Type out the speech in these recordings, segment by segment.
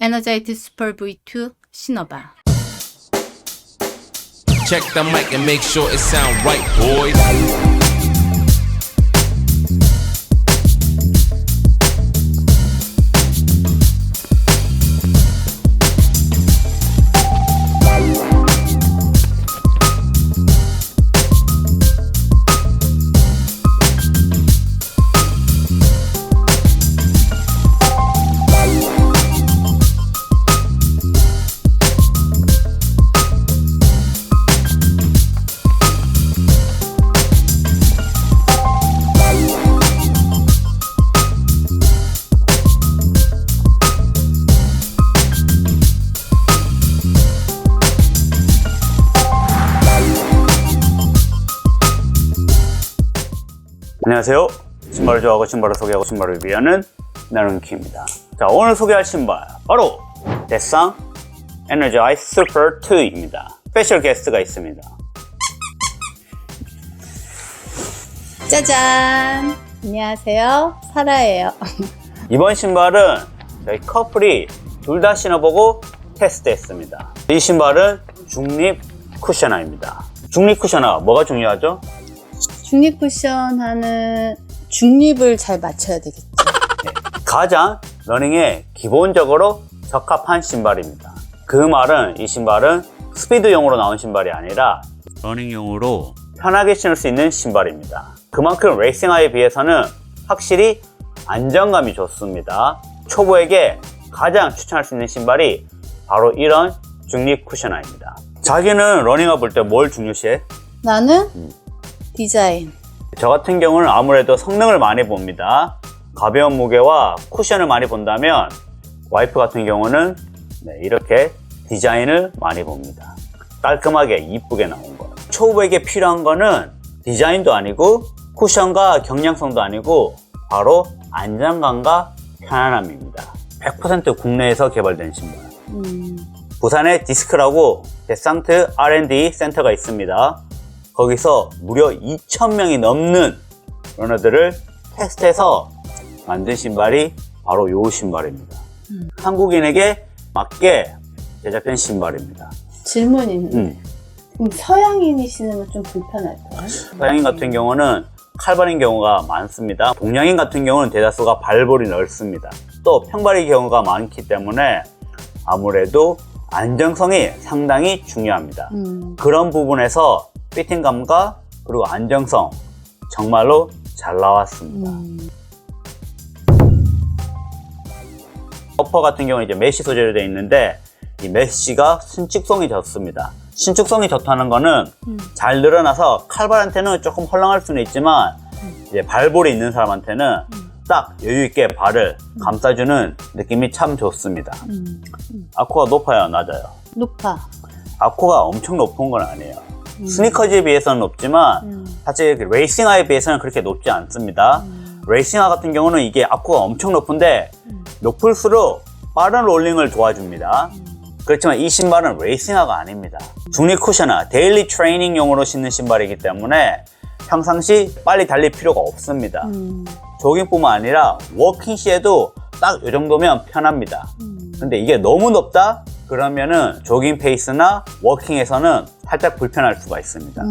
에너자이트 슈퍼 V2 신어봐. Check the mic and make sure it sound right, boys. 안녕하세요. 신발을 좋아하고 신발을 소개하고 신발을 리뷰하는 나룬키입니다. 자, 오늘 소개할 신발 바로 데상 에너자이즈 슈퍼 2입니다. 스페셜 게스트가 있습니다. 짜잔! 안녕하세요. 사라예요. 이번 신발은 저희 커플이 둘 다 신어보고 테스트했습니다. 이 신발은 중립 쿠셔너입니다. 중립 쿠셔너 뭐가 중요하죠? 중립 쿠션 하는 중립을 잘 맞춰야 되겠죠. 가장 러닝에 기본적으로 적합한 신발입니다. 그 말은 이 신발은 스피드용으로 나온 신발이 아니라 러닝용으로 편하게 신을 수 있는 신발입니다. 그만큼 레이싱화에 비해서는 확실히 안정감이 좋습니다. 초보에게 가장 추천할 수 있는 신발이 바로 이런 중립 쿠셔너입니다. 자기는 러닝화 볼 때 뭘 중요시해? 나는 디자인. 저 같은 경우는 아무래도 성능을 많이 봅니다. 가벼운 무게와 쿠션을 많이 본다면 와이프 같은 경우는 이렇게 디자인을 많이 봅니다. 깔끔하게 이쁘게 나온 거. 초보에게 필요한 거는 디자인도 아니고 쿠션과 경량성도 아니고 바로 안정감과 편안함입니다. 100% 국내에서 개발된 신발. 부산에 디스크라고 데상트 R&D 센터가 있습니다. 거기서 무려 2,000명이 넘는 러너들을 테스트해서 만든 신발이 바로 이 신발입니다. 한국인에게 맞게 제작된 신발입니다. 질문이 있는데 그럼 서양인이 신으면 좀 불편할까요? 서양인 같은 경우는 칼발인 경우가 많습니다. 동양인 같은 경우는 대다수가 발볼이 넓습니다. 또 평발의 경우가 많기 때문에 아무래도 안정성이 상당히 중요합니다. 그런 부분에서 피팅감과 그리고 안정성 정말로 잘 나왔습니다. 어퍼 같은 경우는 이제 메쉬 소재로 되어 있는데 이 메쉬가 신축성이 좋습니다. 신축성이 좋다는 거는 잘 늘어나서 칼발한테는 조금 헐렁할 수는 있지만 이제 발볼이 있는 사람한테는 딱 여유 있게 발을 감싸주는 느낌이 참 좋습니다. 아코가 높아요, 낮아요? 높아. 아코가 엄청 높은 건 아니에요. 스니커즈에 비해서는 높지만 사실 레이싱화에 비해서는 그렇게 높지 않습니다. 레이싱화 같은 경우는 이게 아코가 엄청 높은데 높을수록 빠른 롤링을 도와줍니다. 그렇지만 이 신발은 레이싱화가 아닙니다. 중립 쿠셔너, 데일리 트레이닝용으로 신는 신발이기 때문에 평상시 빨리 달릴 필요가 없습니다. 조깅뿐만 아니라 워킹 시에도 딱 이 정도면 편합니다. 근데 이게 너무 높다? 그러면은 조깅 페이스나 워킹에서는 살짝 불편할 수가 있습니다.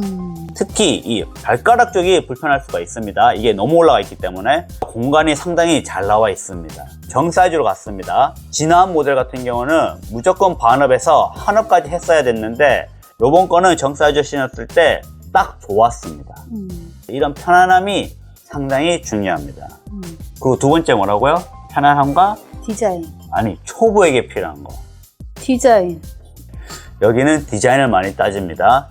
특히 이 발가락 쪽이 불편할 수가 있습니다. 이게 너무 올라가 있기 때문에 공간이 상당히 잘 나와 있습니다. 정 사이즈로 갔습니다. 지난 모델 같은 경우는 무조건 반업에서 한업까지 했어야 됐는데 요번 거는 정 사이즈로 신었을 때 딱 좋았습니다. 이런 편안함이 상당히 중요합니다. 그리고 두 번째 뭐라고요? 편안함과 디자인. 아니 초보에게 필요한 거. 디자인. 여기는 디자인을 많이 따집니다.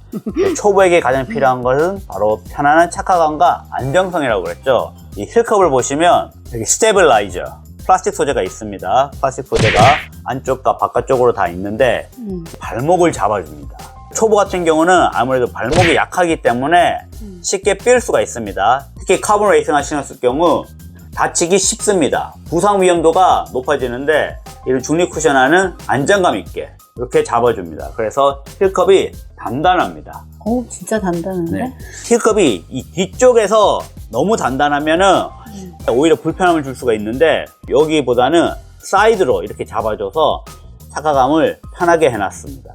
초보에게 가장 필요한 것은 바로 편안한 착화감과 안정성이라고 그랬죠. 이 힐컵을 보시면 여기 스테빌라이저 플라스틱 소재가 있습니다. 플라스틱 소재가 안쪽과 바깥쪽으로 다 있는데 발목을 잡아줍니다. 초보 같은 경우는 아무래도 발목이 약하기 때문에 쉽게 삘 수가 있습니다. 특히 카본 레이싱화 신었을 경우 다치기 쉽습니다. 부상 위험도가 높아지는데 이런 중립 쿠셔너는 안정감 있게 이렇게 잡아줍니다. 그래서 힐컵이 단단합니다. 오, 진짜 단단한데? 힐컵이 이 뒤쪽에서 너무 단단하면은 오히려 불편함을 줄 수가 있는데 여기보다는 사이드로 이렇게 잡아줘서 착화감을 편하게 해놨습니다.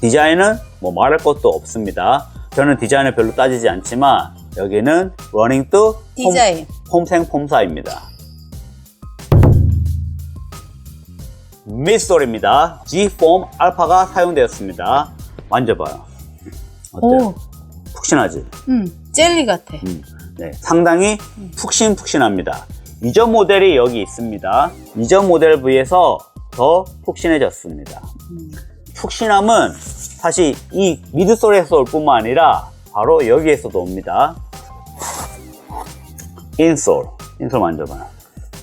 디자인은 뭐 말할 것도 없습니다. 저는 디자인을 별로 따지지 않지만 여기는 러닝 뚜 디자인. 폼생 폼사입니다. 밑솔입니다. G-폼 알파가 사용되었습니다. 만져봐요. 어때요? 오, 푹신하지? 젤리 같아. 네, 상당히 푹신푹신합니다. 이전 모델이 여기 있습니다. 이전 모델에 비해서 더 푹신해졌습니다. 푹신함은 사실 이 미드솔에서 올 뿐만 아니라 바로 여기에서도 옵니다. 인솔 만져봐요.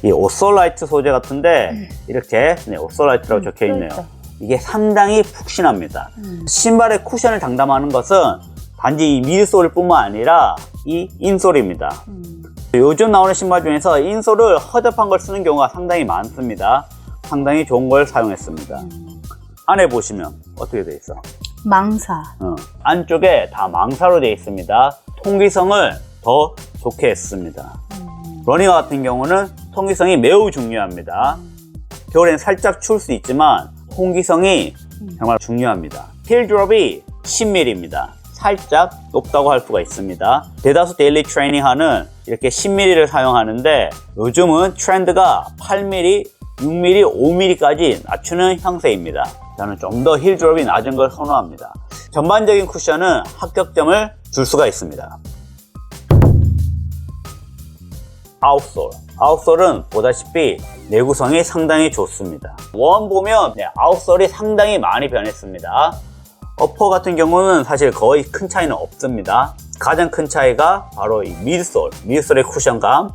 이 오솔라이트 소재 같은데 이렇게 오솔라이트라고 적혀 있네요. 그러니까. 이게 상당히 푹신합니다. 신발의 쿠션을 장담하는 것은 단지 이 미드솔 뿐만 아니라 이 인솔입니다. 요즘 나오는 신발 중에서 인솔을 허접한 걸 쓰는 경우가 상당히 많습니다. 상당히 좋은 걸 사용했습니다. 안에 보시면 어떻게 되어 있어? 망사. 안쪽에 다 망사로 되어 있습니다. 통기성을 더 좋게 했습니다. 러닝화 같은 경우는 통기성이 매우 중요합니다. 겨울엔 살짝 추울 수 있지만 통기성이 정말 중요합니다. 힐 드롭이 10mm입니다. 살짝 높다고 할 수가 있습니다. 대다수 데일리 트레이닝 화는 이렇게 10mm를 사용하는데 요즘은 트렌드가 8mm, 6mm, 5mm까지 낮추는 형태입니다. 저는 좀 더 힐 드롭이 낮은 걸 선호합니다. 전반적인 쿠션은 합격점을 줄 수가 있습니다. 아웃솔은 보다시피 내구성이 상당히 좋습니다. 원 보면 아웃솔이 상당히 많이 변했습니다. 어퍼 같은 경우는 사실 거의 큰 차이는 없습니다. 가장 큰 차이가 바로 이 미드솔의 쿠션감,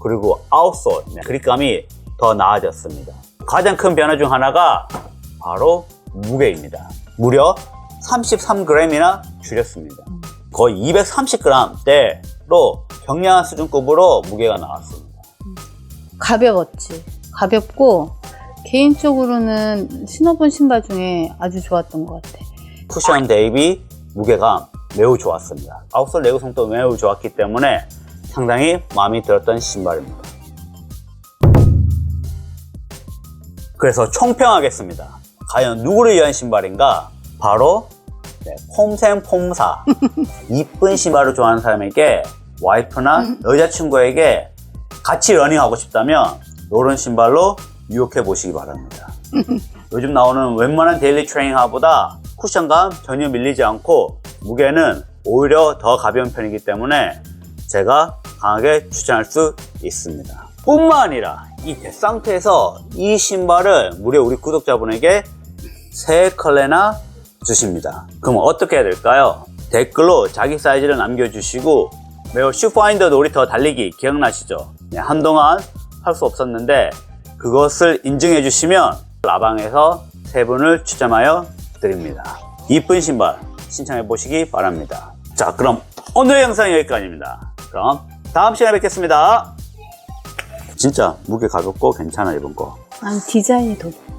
그리고 아웃솔, 그립감이 더 나아졌습니다. 가장 큰 변화 중 하나가 바로 무게입니다. 무려 33g이나 줄였습니다. 거의 230g대로 경량한 수준급으로 무게가 나왔습니다. 가벼웠지. 가볍고 개인적으로는 신어본 신발 중에 아주 좋았던 것 같아. 쿠션 대비 무게감 매우 좋았습니다. 아웃솔 내구성도 매우 좋았기 때문에 상당히 마음에 들었던 신발입니다. 그래서 총평하겠습니다. 과연 누구를 위한 신발인가? 바로 폼생 폼사. 이쁜 신발을 좋아하는 사람에게, 와이프나 여자친구에게 같이 러닝하고 싶다면 이런 신발로 유혹해 보시기 바랍니다. 요즘 나오는 웬만한 데일리 트레이닝화보다 쿠션감 전혀 밀리지 않고 무게는 오히려 더 가벼운 편이기 때문에 제가 강하게 추천할 수 있습니다. 뿐만 아니라 이 대상태에서 이 신발을 무려 우리 구독자분에게 3컬레나 주십니다. 그럼 어떻게 해야 될까요? 댓글로 자기 사이즈를 남겨주시고, 매우 슈퍼파인더 놀이터 달리기 기억나시죠? 한동안 할 수 없었는데 그것을 인증해 주시면 라방에서 3분을 추첨하여 드립니다. 이쁜 신발 신청해 보시기 바랍니다. 자, 그럼 오늘의 영상은 여기까지입니다. 그럼 다음 시간에 뵙겠습니다. 진짜 무게 가볍고 괜찮아, 이번 거. 난 디자인이 더 좋아.